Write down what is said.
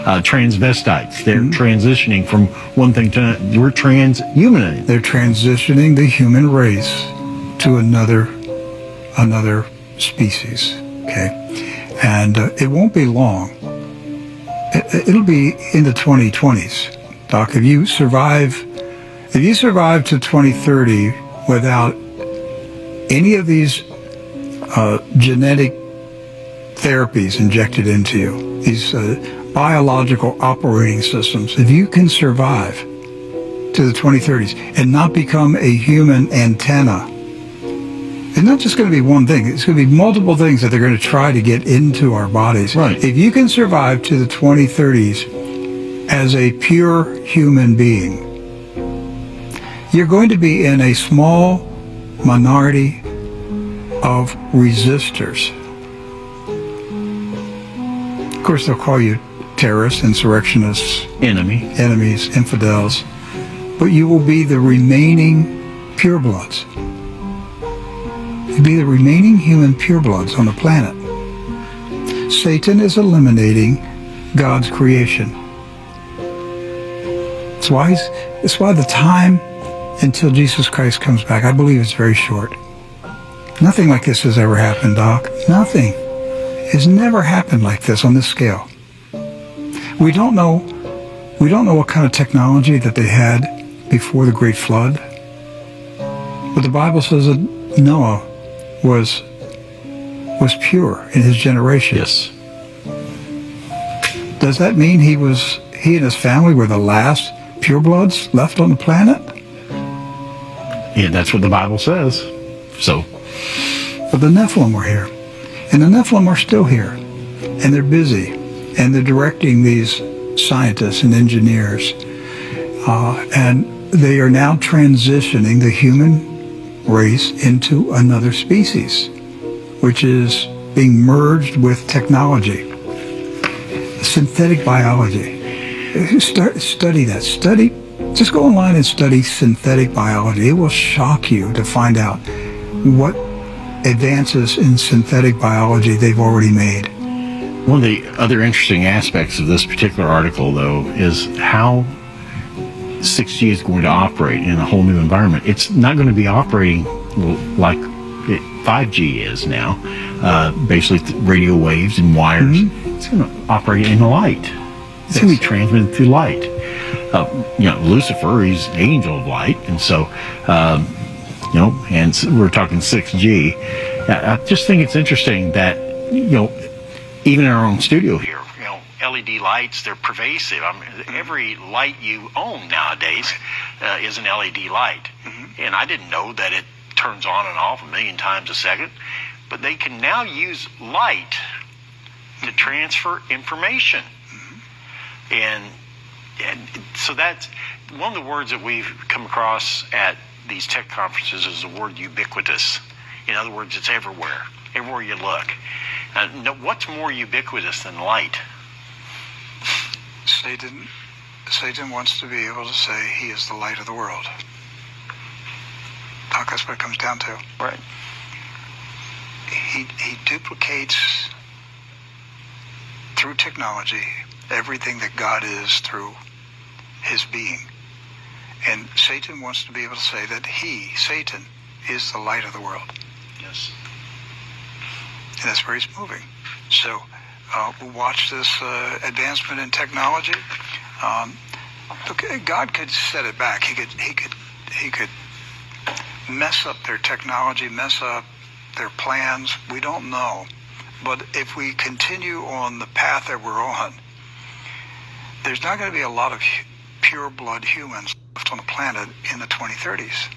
transvestites. They're transitioning from one thing to another. We're transhumanism. They're transitioning the human race to another species. Okay, and it won't be long. It'll be in the 2020s, Doc. If you survive to 2030 without any of these genetic therapies injected into you, these biological operating systems, if you can survive to the 2030s and not become a human antenna, it's not just going to be one thing. It's going to be multiple things that they're going to try to get into our bodies. Right. If you can survive to the 2030s as a pure human being, you're going to be in a small minority of resistors. Of course, they'll call you terrorists, insurrectionists, enemies, infidels, but you will be the remaining purebloods. You'll be the remaining human purebloods on the planet. Satan is eliminating God's creation. It's why the time until Jesus Christ comes back, I believe it's very short. Nothing like this has ever happened, Doc. Nothing. It's never happened like this on this scale. We don't know what kind of technology that they had before the Great Flood. But the Bible says that Noah was pure in his generation. Yes. Does that mean he and his family were the last purebloods left on the planet? Yeah, that's what the Bible says. So, but the Nephilim were here. And the Nephilim are still here. And they're busy. And they're directing these scientists and engineers. And they are now transitioning the human race into another species, which is being merged with technology. Synthetic biology. Study that. Just go online and study synthetic biology. It will shock you to find out what advances in synthetic biology they've already made. One of the other interesting aspects of this particular article, though, is how 6G is going to operate in a whole new environment. It's not going to be operating like 5G is now, basically radio waves and wires. It's going to operate in light. It's going to be transmitted through light. Lucifer, he's an angel of light, and so, and we're talking 6G. I just think it's interesting that, even in our own studio here, LED lights, they're pervasive. Every light you own nowadays is an LED light. And I didn't know that it turns on and off a million times a second, but they can now use light to transfer information. And so that's one of the words that we've come across at these tech conferences is the word ubiquitous. In other words, it's everywhere you look. What's more ubiquitous than light? Satan wants to be able to say he is the light of the world. Doc, that's what it comes down to. Right. He duplicates through technology everything that God is through his being. And Satan wants to be able to say that Satan, is the light of the world. Yes. And that's where he's moving. So we'll watch this advancement in technology. God could set it back. He could mess up their technology, mess up their plans. We don't know. But if we continue on the path that we're on, there's not going to be a lot of pure blood humans left on the planet in the 2030s.